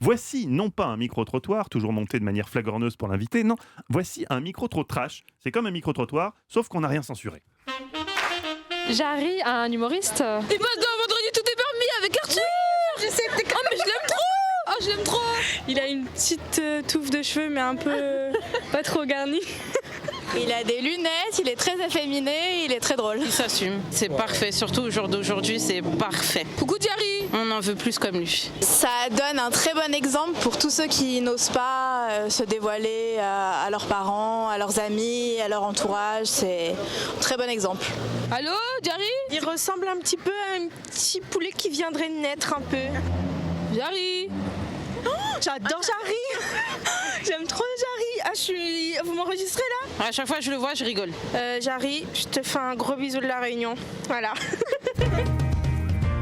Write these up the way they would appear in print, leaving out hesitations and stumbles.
Voici non pas un micro-trottoir, toujours monté de manière flagorneuse pour l'invité, non, voici un micro-trop trash. C'est comme un micro-trottoir, sauf qu'on n'a rien censuré. Jarry, un humoriste. Il passe dans Vendredi tout est permis avec Arthur. Je sais, mais je l'aime trop. Oh, je l'aime trop. Il a une petite touffe de cheveux, mais un peu pas trop garnie. Il a des lunettes, il est très efféminé, il est très drôle. Il s'assume, c'est parfait, surtout au jour d'aujourd'hui, c'est parfait. Coucou Jarry. On en veut plus comme lui. Ça donne un très bon exemple pour tous ceux qui n'osent pas se dévoiler à leurs parents, à leurs amis, à leur entourage. C'est un très bon exemple. Allô Jarry. Il ressemble un petit peu à un petit poulet qui viendrait de naître un peu. Jarry. J'adore Jarry. J'aime trop Jarry. Vous m'enregistrez là? À chaque fois que je le vois, je rigole. Jarry, je te fais un gros bisou de la Réunion. Voilà.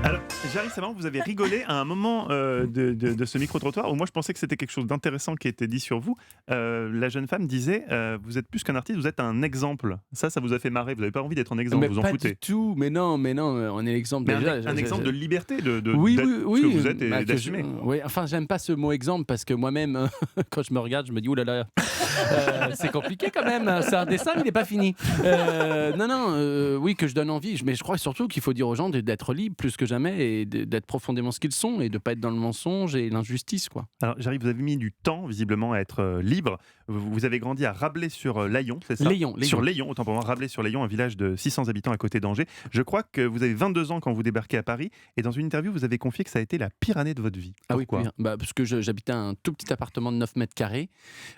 Alors, Jarry, c'est marrant, vous avez rigolé à un moment de ce micro-trottoir où moi je pensais que c'était quelque chose d'intéressant qui était dit sur vous. La jeune femme disait vous êtes plus qu'un artiste, vous êtes un exemple. Ça vous a fait marrer, vous n'avez pas envie d'être un exemple, mais vous en pas foutez. Du tout, mais non, on est l'exemple Mais déjà. un exemple de liberté, oui, d'être oui, ce que vous êtes et bah, d'assumer. Oui, enfin, j'aime pas ce mot exemple parce que moi-même, quand je me regarde, je me dis, oulala, c'est compliqué quand même, c'est un dessin, il n'est pas fini. Oui, que je donne envie, mais je crois surtout qu'il faut dire aux gens d'être libres plus que jamais et d'être profondément ce qu'ils sont et de ne pas être dans le mensonge et l'injustice, quoi. Alors, Jarry, vous avez mis du temps, visiblement, à être libre. Vous avez grandi à Rabelais-sur-Layon, c'est ça? Layon. Sur Layon, autant pour moi, Rabelais-sur-Layon, un village de 600 habitants à côté d'Angers. Je crois que vous avez 22 ans quand vous débarquez à Paris, et dans une interview, vous avez confié que ça a été la pire année de votre vie. Pourquoi? Ah oui, parce que j'habitais un tout petit appartement de 9 mètres carrés.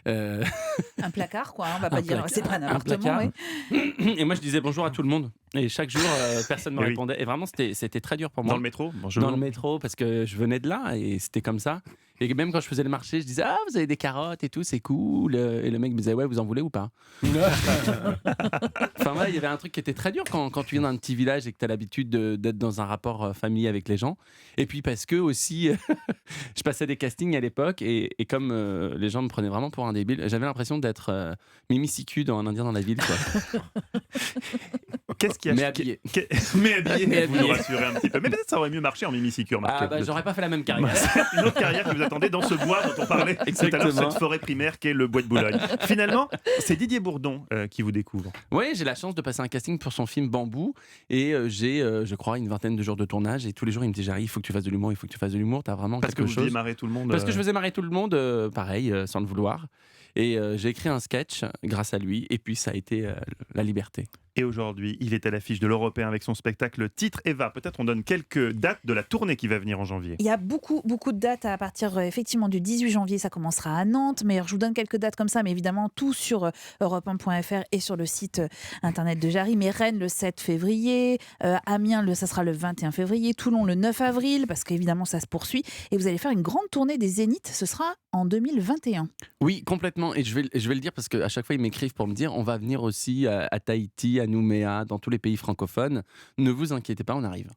Un placard, quoi, on va pas dire. placard, C'est pas un un appartement, placard. oui. Et moi, je disais bonjour à tout le monde. Et chaque jour, personne ne me Et oui. répondait. Et vraiment, c'était très dur pour moi. Dans le métro? Bonjour. Dans le métro, parce que je venais de là et c'était comme ça. Et même quand je faisais le marché, je disais ah, vous avez des carottes et tout, c'est cool. Et le mec me disait ouais, vous en voulez ou pas? Enfin voilà, il y avait un truc qui était très dur quand tu viens d'un petit village et que tu as l'habitude d'être dans un rapport familier avec les gens. Et puis parce que aussi, je passais des castings à l'époque et comme les gens me prenaient vraiment pour un débile, j'avais l'impression d'être Mimi Siku dans Un Indien dans la ville, quoi. Qu'est-ce qui a Mais habillé. Mais habillé, Mais vous nous habillé. rassurez un petit peu. Mais peut-être ça aurait mieux marché en Mimi Siku, remarquez. Ah bah j'aurais pas fait la même carrière. Une autre carrière qui vous attendait dans ce bois dont on parlait tout à l'heure, Exactement. cette forêt primaire qu'est le bois de Boulogne. Finalement, c'est Didier Bourdon qui vous découvre. Oui, j'ai la chance de passer un casting pour son film Bambou et j'ai, je crois, une vingtaine de jours de tournage et tous les jours il me dit Jarry, il faut que tu fasses de l'humour, il faut que tu fasses de l'humour, t'as vraiment Parce que quelque vous chose. faisiez marrer tout le monde. Parce que je faisais marrer tout le monde, pareil, sans le vouloir. Et j'ai écrit un sketch grâce à lui et puis ça a été la liberté. Et aujourd'hui, il est à l'affiche de l'Européen avec son spectacle Titre Eva. Peut-être on donne quelques dates de la tournée qui va venir en janvier. Il y a beaucoup de dates à partir effectivement du 18 janvier, ça commencera à Nantes, mais je vous donne quelques dates comme ça, mais évidemment tout sur europe1.fr et sur le site internet de Jarry. Mais Rennes le 7 février, Amiens ça sera le 21 février, Toulon le 9 avril, parce qu'évidemment ça se poursuit, et vous allez faire une grande tournée des Zéniths, ce sera en 2021. Oui, complètement, et je vais le dire parce qu'à chaque fois ils m'écrivent pour me dire on va venir aussi à Tahiti, à Nouméa, dans tous les pays francophones. Ne vous inquiétez pas, on arrive.